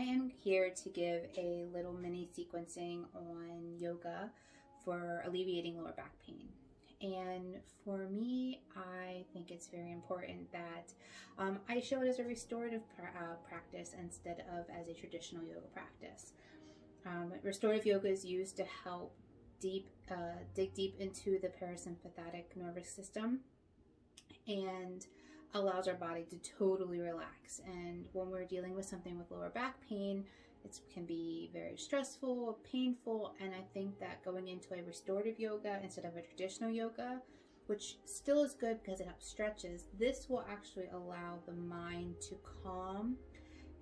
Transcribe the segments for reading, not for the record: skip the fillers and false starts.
am here to give a little mini sequencing on yoga for alleviating lower back pain. And for me, I think it's very important that I show it as a restorative practice instead of as a traditional yoga practice. Restorative yoga is used to help dig deep into the parasympathetic nervous system and allows our body to totally relax. And when we're dealing with something with lower back pain, it can be very stressful, painful, and I think that going into a restorative yoga instead of a traditional yoga, which still is good because it helps stretches, this will actually allow the mind to calm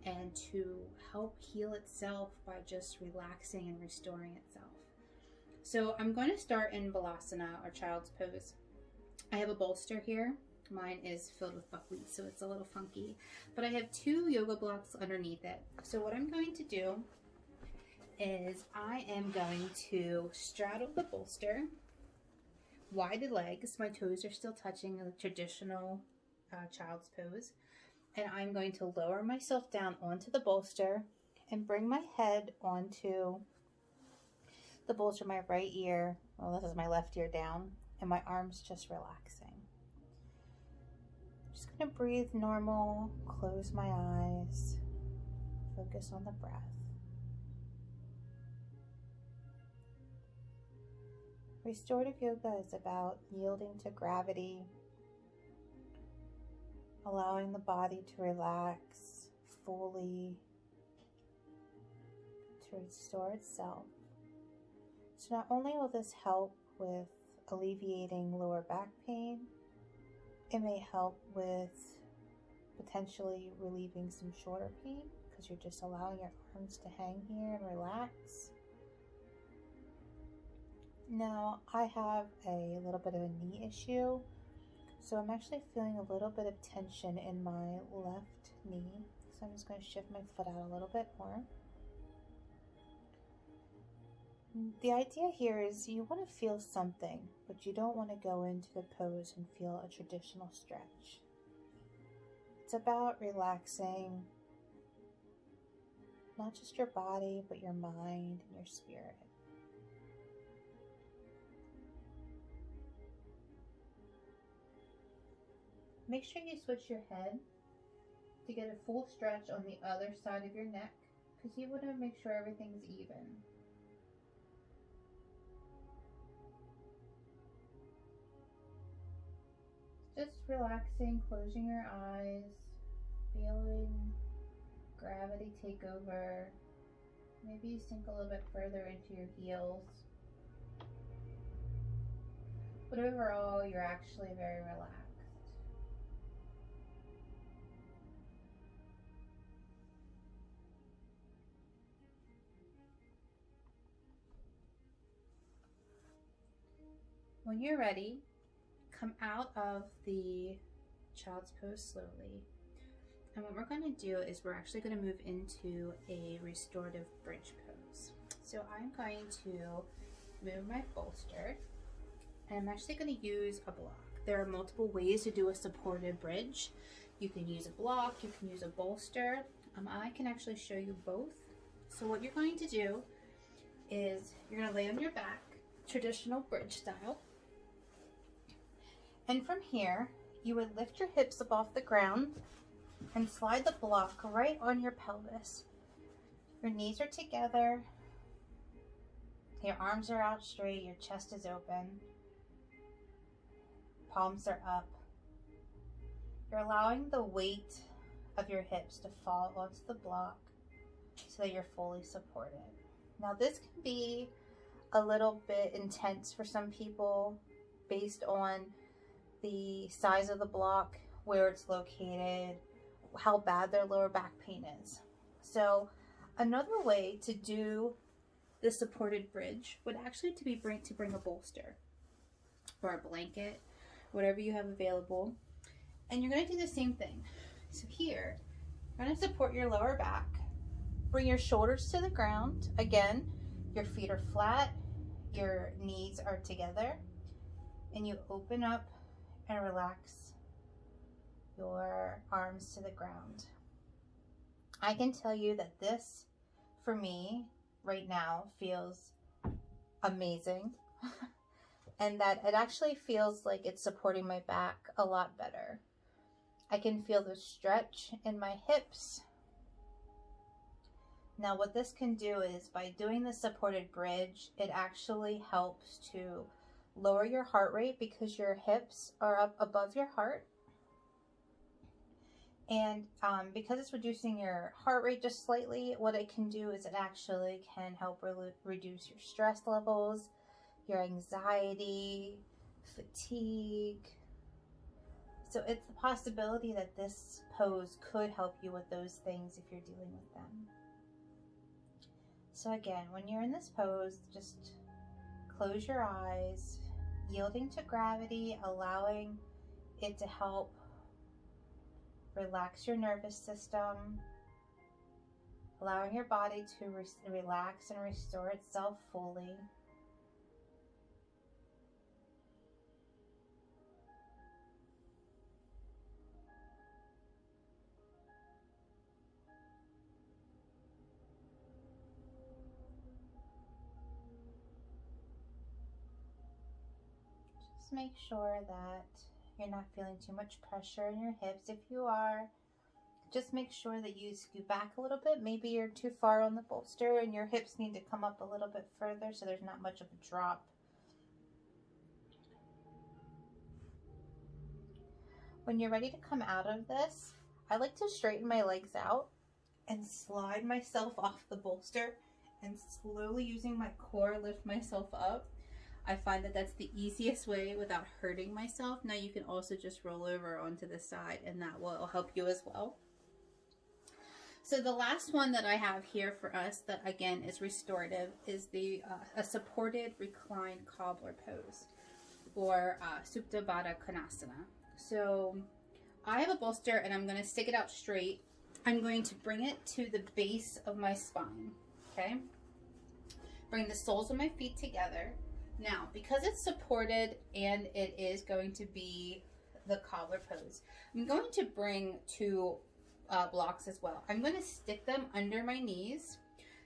and to help heal itself by just relaxing and restoring itself. So I'm going to start in Balasana, or child's pose. I have a bolster here. Mine is filled with buckwheat, so it's a little funky, but I have 2 yoga blocks underneath it. So what I'm going to do is I am going to straddle the bolster, wide legs, my toes are still touching the traditional child's pose, and I'm going to lower myself down onto the bolster and bring my head onto the bolster, my right ear, well, this is my left ear down, and my arms just relaxing. Just gonna breathe normal, close my eyes, focus on the breath. Restorative yoga is about yielding to gravity, allowing the body to relax fully, to restore itself. So not only will this help with alleviating lower back pain, it may help with potentially relieving some shoulder pain because you're just allowing your arms to hang here and relax. Now, I have a little bit of a knee issue, so I'm actually feeling a little bit of tension in my left knee. So I'm just going to shift my foot out a little bit more. The idea here is you want to feel something, but you don't want to go into the pose and feel a traditional stretch. It's about relaxing not just your body, but your mind and your spirit. Make sure you switch your head to get a full stretch on the other side of your neck, because you want to make sure everything's even. Just relaxing, closing your eyes, feeling gravity take over. Maybe you sink a little bit further into your heels. But overall, you're actually very relaxed. When you're ready, come out of the child's pose slowly. And what we're going to do is we're actually going to move into a restorative bridge pose. So I'm going to move my bolster, and I'm actually going to use a block. There are multiple ways to do a supported bridge. You can use a block, you can use a bolster. I can actually show you both. So what you're going to do is you're going to lay on your back, traditional bridge style. And from here, you would lift your hips up off the ground and slide the block right on your pelvis. Your knees are together, your arms are out straight, your chest is open, palms are up. You're allowing the weight of your hips to fall onto the block so that you're fully supported. Now this can be a little bit intense for some people based on the size of the block, where it's located, how bad their lower back pain is. So another way to do the supported bridge would actually to bring a bolster or a blanket, whatever you have available. And you're going to do the same thing. So here, you're going to support your lower back, bring your shoulders to the ground. Again, your feet are flat, your knees are together, and you open up and relax your arms to the ground. I can tell you that this, for me, right now feels amazing. And that it actually feels like it's supporting my back a lot better. I can feel the stretch in my hips. Now what this can do is, by doing the supported bridge, it actually helps to lower your heart rate because your hips are up above your heart. And because it's reducing your heart rate just slightly, what it can do is it actually can help reduce your stress levels, your anxiety, fatigue. So it's the possibility that this pose could help you with those things if you're dealing with them. So again, when you're in this pose, just close your eyes, yielding to gravity, allowing it to help relax your nervous system, allowing your body to relax and restore itself fully. Just make sure that you're not feeling too much pressure in your hips. If you are, just make sure that you scoot back a little bit. Maybe you're too far on the bolster and your hips need to come up a little bit further so there's not much of a drop. When you're ready to come out of this, I like to straighten my legs out and slide myself off the bolster and slowly, using my core, lift myself up. I find that that's the easiest way without hurting myself. Now you can also just roll over onto the side and that will help you as well. So the last one that I have here for us that again is restorative is the a supported reclined cobbler pose, or Supta Baddha Konasana. So I have a bolster and I'm going to stick it out straight. I'm going to bring it to the base of my spine, okay? Bring the soles of my feet together. Now, because it's supported and it is going to be the cobbler pose, I'm going to bring two blocks as well. I'm going to stick them under my knees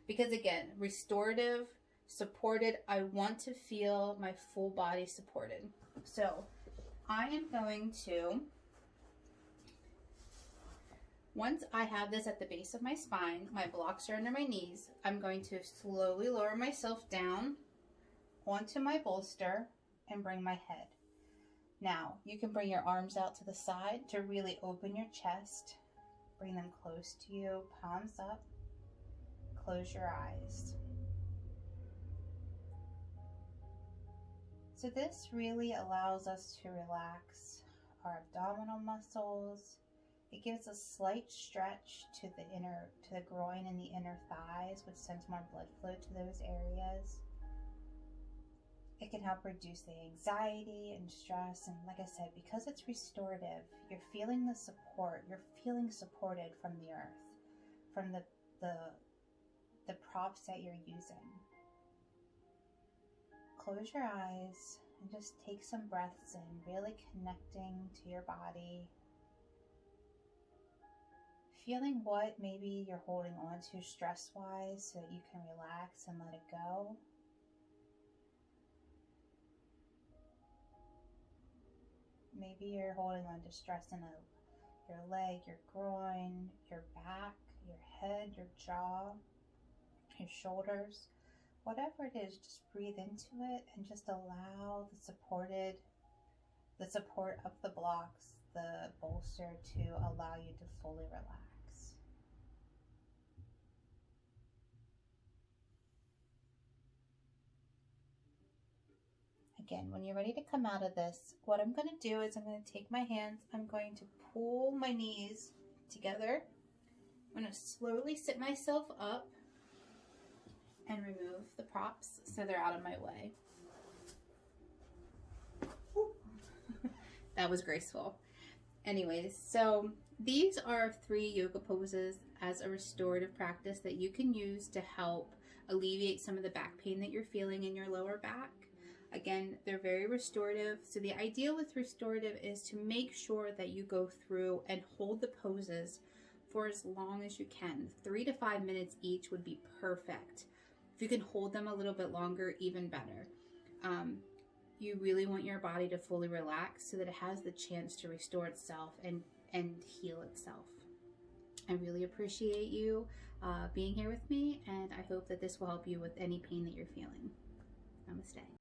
because, again, restorative, supported, I want to feel my full body supported. So I am going to, once I have this at the base of my spine, my blocks are under my knees, I'm going to slowly lower myself down onto my bolster and bring my head. Now, you can bring your arms out to the side to really open your chest. Bring them close to you, palms up. Close your eyes. So this really allows us to relax our abdominal muscles. It gives a slight stretch to the groin and the inner thighs, which sends more blood flow to those areas. It can help reduce the anxiety and stress, and like I said, because it's restorative, you're feeling the support, you're feeling supported from the earth, from the props that you're using. Close your eyes and just take some breaths in, really connecting to your body. Feeling what maybe you're holding on to stress-wise so that you can relax and let it go. Maybe you're holding on to stress in your leg, your groin, your back, your head, your jaw, your shoulders. Whatever it is, just breathe into it and just allow the support of the blocks, the bolster, to allow you to fully relax. Again, when you're ready to come out of this, what I'm going to do is I'm going to take my hands, I'm going to pull my knees together. I'm going to slowly sit myself up and remove the props so they're out of my way. That was graceful. Anyways, so these are 3 yoga poses as a restorative practice that you can use to help alleviate some of the back pain that you're feeling in your lower back. Again, they're very restorative. So the idea with restorative is to make sure that you go through and hold the poses for as long as you can. 3 to 5 minutes each would be perfect. If you can hold them a little bit longer, even better. You really want your body to fully relax so that it has the chance to restore itself and heal itself. I really appreciate you being here with me, and I hope that this will help you with any pain that you're feeling. Namaste.